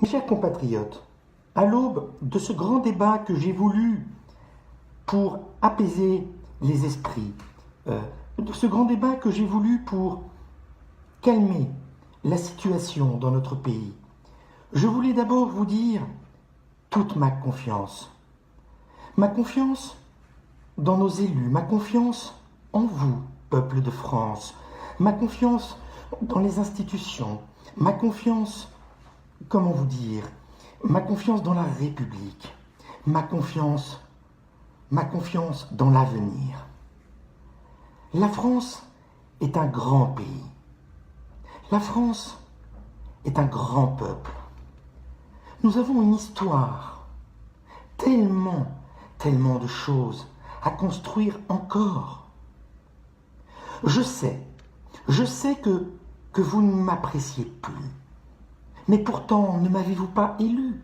Mes chers compatriotes, à l'aube de ce grand débat que j'ai voulu pour apaiser les esprits, de ce grand débat que j'ai voulu pour calmer la situation dans notre pays, je voulais d'abord vous dire toute ma confiance. Ma confiance dans nos élus, ma confiance en vous, peuple de France, ma confiance dans les institutions, ma confiance, comment vous dire, ma confiance dans la République, ma confiance dans l'avenir. La France est un grand pays. La France est un grand peuple. Nous avons une histoire, tellement de choses à construire encore. Je sais que vous ne m'appréciez plus. Mais pourtant, ne m'avez-vous pas élu?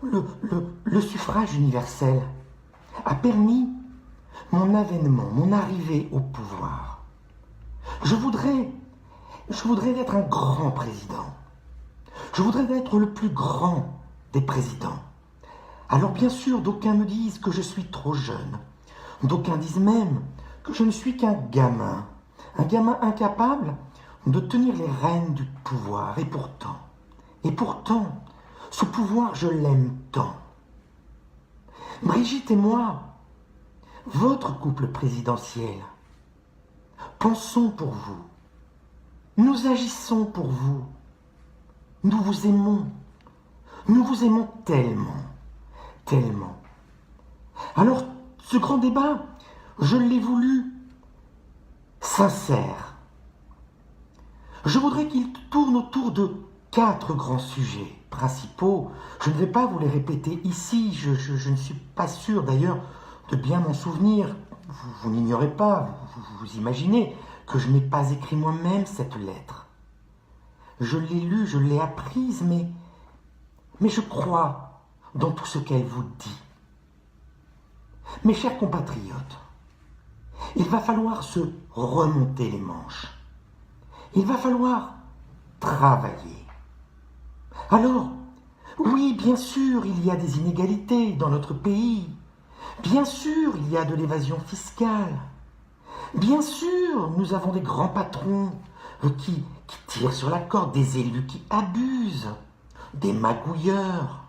Le suffrage universel a permis mon avènement, mon arrivée au pouvoir. Je voudrais être un grand président. Je voudrais être le plus grand des présidents. Alors bien sûr, d'aucuns me disent que je suis trop jeune. D'aucuns disent même que je ne suis qu'un gamin incapable de tenir les rênes du pouvoir. Et pourtant, ce pouvoir, je l'aime tant. Brigitte et moi, votre couple présidentiel, pensons pour vous. Nous agissons pour vous. Nous vous aimons. Nous vous aimons tellement. Alors, ce grand débat, je l'ai voulu sincère. Je voudrais qu'il tourne autour de 4 grands sujets principaux. Je ne vais pas vous les répéter ici, je ne suis pas sûr d'ailleurs de bien m'en souvenir. Vous n'ignorez pas, vous imaginez que je n'ai pas écrit moi-même cette lettre. Je l'ai lue, je l'ai apprise, mais je crois dans tout ce qu'elle vous dit. Mes chers compatriotes, il va falloir se remonter les manches. Il va falloir travailler. Alors, oui, bien sûr, il y a des inégalités dans notre pays. Bien sûr, il y a de l'évasion fiscale. Bien sûr, nous avons des grands patrons qui tirent sur la corde, des élus qui abusent, des magouilleurs,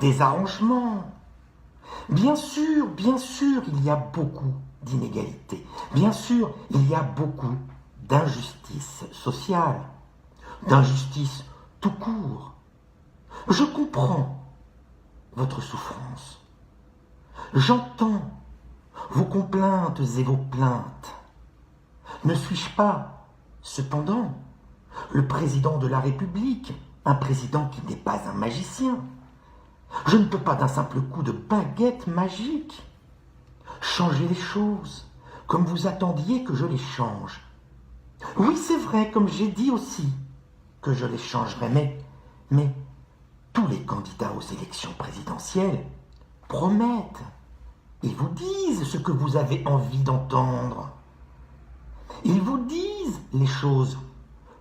des arrangements. Bien sûr, il y a beaucoup d'inégalités. Bien sûr, il y a beaucoup d'injustice sociale, d'injustice tout court. Je comprends votre souffrance. J'entends vos complaintes et vos plaintes. Ne suis-je pas, cependant, le président de la République, un président qui n'est pas un magicien? Je ne peux pas d'un simple coup de baguette magique changer les choses comme vous attendiez que je les change. Oui, c'est vrai, comme j'ai dit aussi, que je les changerai, mais tous les candidats aux élections présidentielles promettent. Ils vous disent ce que vous avez envie d'entendre. Ils vous disent les choses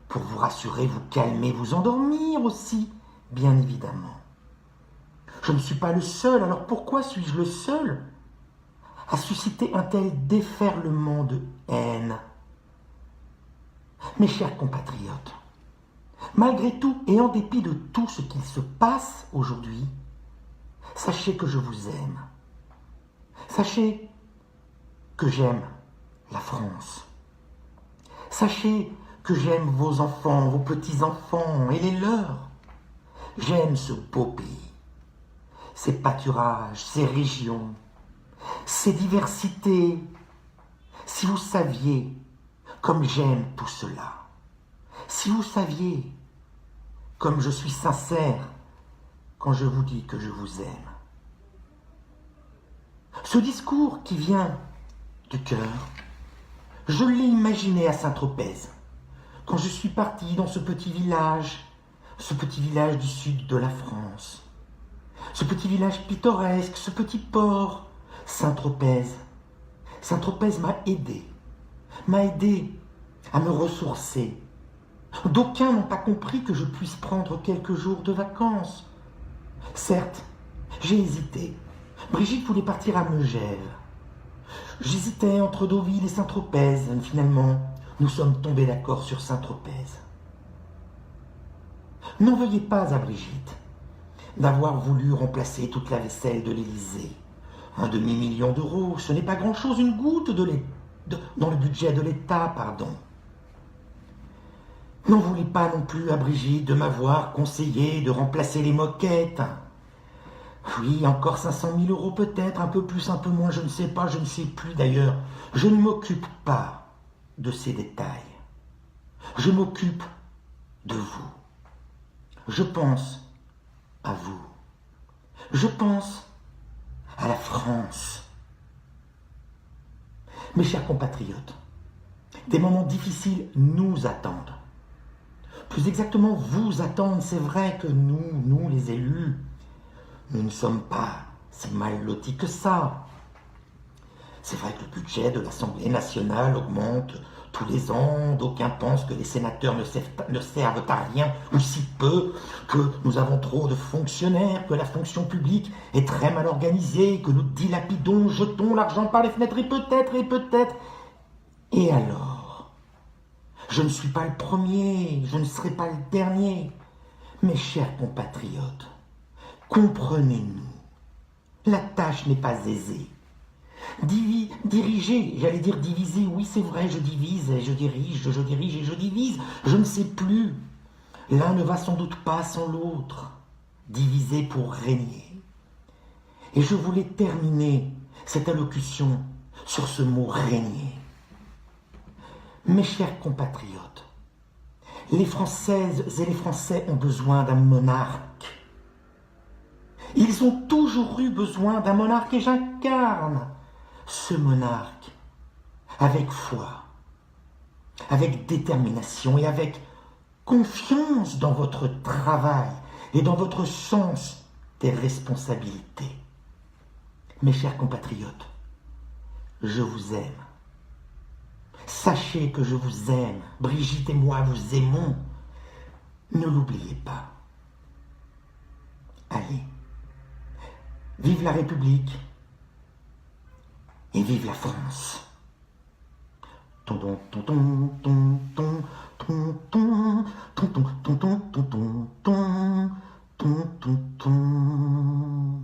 pour vous rassurer, vous calmer, vous endormir aussi, bien évidemment. Je ne suis pas le seul, alors pourquoi suis-je le seul à susciter un tel déferlement de haine? Mes chers compatriotes, malgré tout et en dépit de tout ce qu'il se passe aujourd'hui, sachez que je vous aime. Sachez que j'aime la France. Sachez que j'aime vos enfants, vos petits-enfants et les leurs. J'aime ce beau pays, ses pâturages, ses régions, ses diversités. Si vous saviez comme j'aime tout cela, si vous saviez comme je suis sincère quand je vous dis que je vous aime. Ce discours qui vient du cœur, je l'ai imaginé à Saint-Tropez, quand je suis parti dans ce petit village du sud de la France, ce petit village pittoresque, ce petit port, Saint-Tropez. Saint-Tropez m'a aidé à me ressourcer, D'aucuns n'ont pas compris que je puisse prendre quelques jours de vacances. Certes, j'ai hésité. Brigitte voulait partir à Megève. J'hésitais entre Deauville et Saint-Tropez. Finalement, nous sommes tombés d'accord sur Saint-Tropez. N'en veuillez pas à Brigitte d'avoir voulu remplacer toute la vaisselle de l'Élysée. 1/2 million d'euros, ce n'est pas grand-chose, une goutte dans le budget de l'État, pardon. N'en voulez pas non plus à Brigitte de m'avoir conseillé de remplacer les moquettes. Oui, encore 500 000 euros peut-être, un peu plus, un peu moins, je ne sais pas, je ne sais plus d'ailleurs. Je ne m'occupe pas de ces détails. Je m'occupe de vous. Je pense à vous. Je pense à la France. Mes chers compatriotes, des moments difficiles nous attendent. Plus exactement, vous attendent. C'est vrai que nous les élus, nous ne sommes pas si mal lotis que ça. C'est vrai que le budget de l'Assemblée nationale augmente tous les ans. D'aucuns pensent que les sénateurs ne servent à rien, ou si peu, que nous avons trop de fonctionnaires, que la fonction publique est très mal organisée, que nous dilapidons, jetons l'argent par les fenêtres, et peut-être. Et alors? Je ne suis pas le premier, je ne serai pas le dernier. Mes chers compatriotes, comprenez-nous, la tâche n'est pas aisée. Diriger, j'allais dire diviser, oui c'est vrai, je divise, je dirige et je divise, je ne sais plus. L'un ne va sans doute pas sans l'autre. Diviser pour régner. Et je voulais terminer cette allocution sur ce mot régner. Mes chers compatriotes, les Françaises et les Français ont besoin d'un monarque. Ils ont toujours eu besoin d'un monarque et j'incarne ce monarque avec foi, avec détermination et avec confiance dans votre travail et dans votre sens des responsabilités. Mes chers compatriotes, je vous aime. Sachez que je vous aime. Brigitte et moi vous aimons. Ne l'oubliez pas. Allez, vive la République et vive la France. Ton ton ton ton ton ton ton ton ton ton ton ton ton ton ton ton ton.